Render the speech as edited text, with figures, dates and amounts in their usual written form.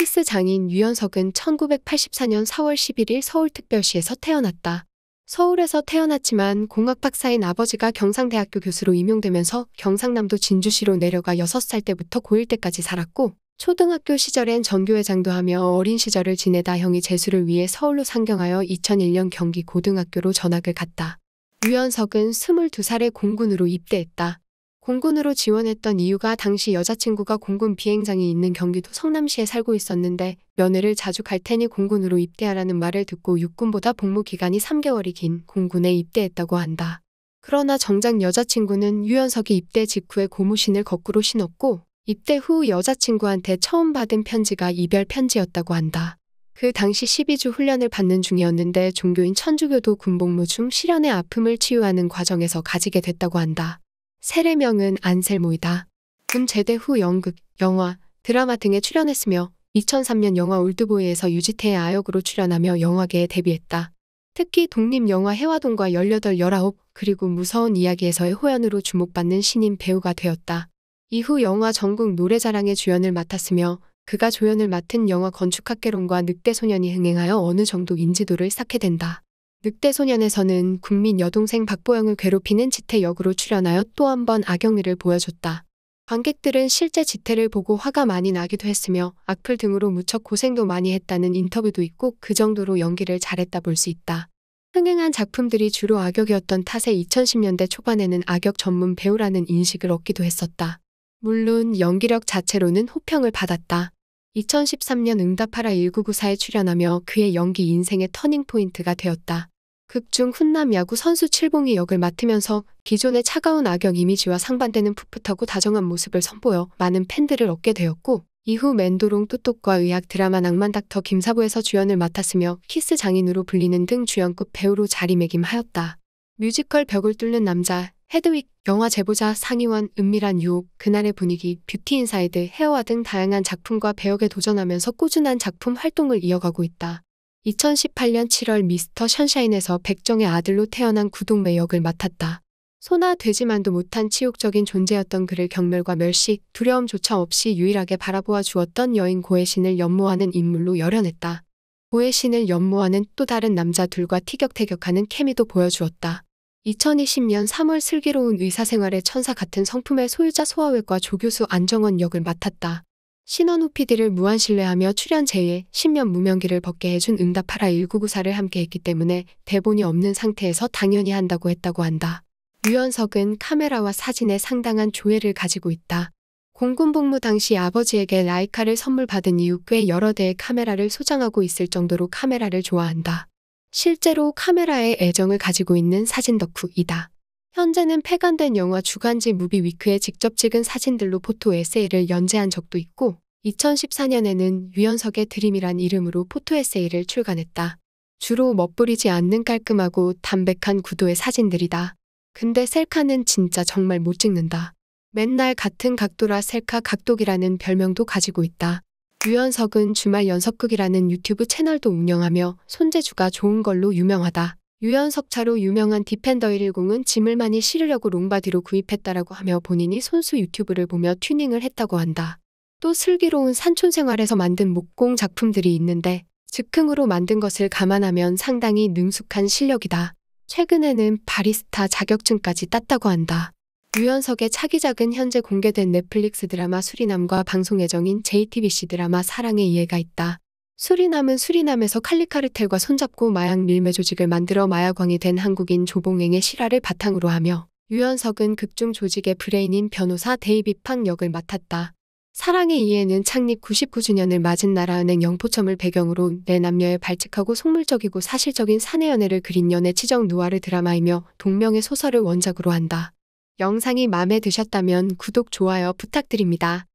키스 장인 유연석은 1984년 4월 11일 서울특별시에서 태어났다. 서울에서 태어났지만 공학 박사인 아버지가 경상대학교 교수로 임용되면서 경상남도 진주시로 내려가 6살 때부터 고1 때까지 살았고, 초등학교 시절엔 전교회장도 하며 어린 시절을 지내다 형이 재수를 위해 서울로 상경하여 2001년 경기 고등학교로 전학을 갔다. 유연석은 22살에 공군으로 입대했다. 공군으로 지원했던 이유가 당시 여자친구가 공군 비행장이 있는 경기도 성남시에 살고 있었는데 면회를 자주 갈 테니 공군으로 입대하라는 말을 듣고 육군보다 복무 기간이 3개월이 긴 공군에 입대했다고 한다. 그러나 정작 여자친구는 유연석이 입대 직후에 고무신을 거꾸로 신었고 입대 후 여자친구한테 처음 받은 편지가 이별 편지였다고 한다. 그 당시 12주 훈련을 받는 중이었는데 종교인 천주교도 군복무 중 실연의 아픔을 치유하는 과정에서 가지게 됐다고 한다. 세례명은 안셀모이다. 군 제대 후 연극, 영화, 드라마 등에 출연했으며 2003년 영화 올드보이에서 유지태의 아역으로 출연하며 영화계에 데뷔했다. 특히 독립영화 해화동과 18, 19 그리고 무서운 이야기에서의 호연으로 주목받는 신인 배우가 되었다. 이후 영화 전국 노래자랑의 주연을 맡았으며 그가 조연을 맡은 영화 건축학개론과 늑대소년이 흥행하여 어느 정도 인지도를 쌓게 된다. 늑대소년에서는 국민 여동생 박보영을 괴롭히는 지태 역으로 출연하여 또 한 번 악영미를 보여줬다. 관객들은 실제 지태를 보고 화가 많이 나기도 했으며 악플 등으로 무척 고생도 많이 했다는 인터뷰도 있고 그 정도로 연기를 잘했다 볼 수 있다. 흥행한 작품들이 주로 악역이었던 탓에 2010년대 초반에는 악역 전문 배우라는 인식을 얻기도 했었다. 물론 연기력 자체로는 호평을 받았다. 2013년 응답하라 1994에 출연하며 그의 연기 인생의 터닝포인트가 되었다. 극중 훈남 야구 선수 칠봉이 역을 맡으면서 기존의 차가운 악역 이미지와 상반되는 풋풋하고 다정한 모습을 선보여 많은 팬들을 얻게 되었고 이후 맨도롱 뚜똑과 의학 드라마 낭만 닥터 김사부에서 주연을 맡았으며 키스 장인으로 불리는 등 주연급 배우로 자리매김하였다. 뮤지컬 벽을 뚫는 남자, 헤드윅, 영화 제보자, 상의원, 은밀한 유혹, 그날의 분위기, 뷰티 인사이드, 헤어와 등 다양한 작품과 배역에 도전하면서 꾸준한 작품 활동을 이어가고 있다. 2018년 7월 미스터 션샤인에서 백정의 아들로 태어난 구동매 역을 맡았다. 소나 되지만도 못한 치욕적인 존재였던 그를 경멸과 멸시, 두려움조차 없이 유일하게 바라보아 주었던 여인 고해신을 연모하는 인물로 열연했다. 고해신을 연모하는 또 다른 남자 둘과 티격태격하는 케미도 보여주었다. 2020년 3월 슬기로운 의사생활의 천사 같은 성품의 소유자 소아외과 조교수 안정원 역을 맡았다. 신원후 PD를 무한신뢰하며 출연 제의에 신면 무명기를 벗게 해준 응답하라 1994를 함께했기 때문에 대본이 없는 상태에서 당연히 한다고 했다고 한다. 유연석은 카메라와 사진에 상당한 조예를 가지고 있다. 공군 복무 당시 아버지에게 라이카를 선물 받은 이후 꽤 여러 대의 카메라를 소장하고 있을 정도로 카메라를 좋아한다. 실제로 카메라에 애정을 가지고 있는 사진 덕후이다. 현재는 폐간된 영화 주간지 무비위크에 직접 찍은 사진들로 포토 에세이를 연재한 적도 있고 2014년에는 유연석의 드림이란 이름으로 포토 에세이를 출간했다. 주로 멋부리지 않는 깔끔하고 담백한 구도의 사진들이다. 근데 셀카는 진짜 정말 못 찍는다. 맨날 같은 각도라 셀카 각독이라는 별명도 가지고 있다. 유연석은 주말 연속극이라는 유튜브 채널도 운영하며 손재주가 좋은 걸로 유명하다. 유연석차로 유명한 디펜더 110은 짐을 많이 실으려고 롱바디로 구입했다라고 하며 본인이 손수 유튜브를 보며 튜닝을 했다고 한다. 또 슬기로운 산촌생활에서 만든 목공 작품들이 있는데 즉흥으로 만든 것을 감안하면 상당히 능숙한 실력이다. 최근에는 바리스타 자격증까지 땄다고 한다. 유연석의 차기작은 현재 공개된 넷플릭스 드라마 수리남과 방송 예정인 JTBC 드라마 사랑의 이해가 있다. 수리남은 수리남에서 칼리카르텔과 손잡고 마약 밀매 조직을 만들어 마약왕이 된 한국인 조봉행의 실화를 바탕으로 하며 유연석은 극중 조직의 브레인인 변호사 데이비 팡 역을 맡았다. 사랑의 이해는 창립 99주년을 맞은 나라은행 영포점을 배경으로 네 남녀의 발칙하고 속물적이고 사실적인 사내 연애를 그린 연애 치적 누아르 드라마이며 동명의 소설을 원작으로 한다. 영상이 마음에 드셨다면 구독, 좋아요 부탁드립니다.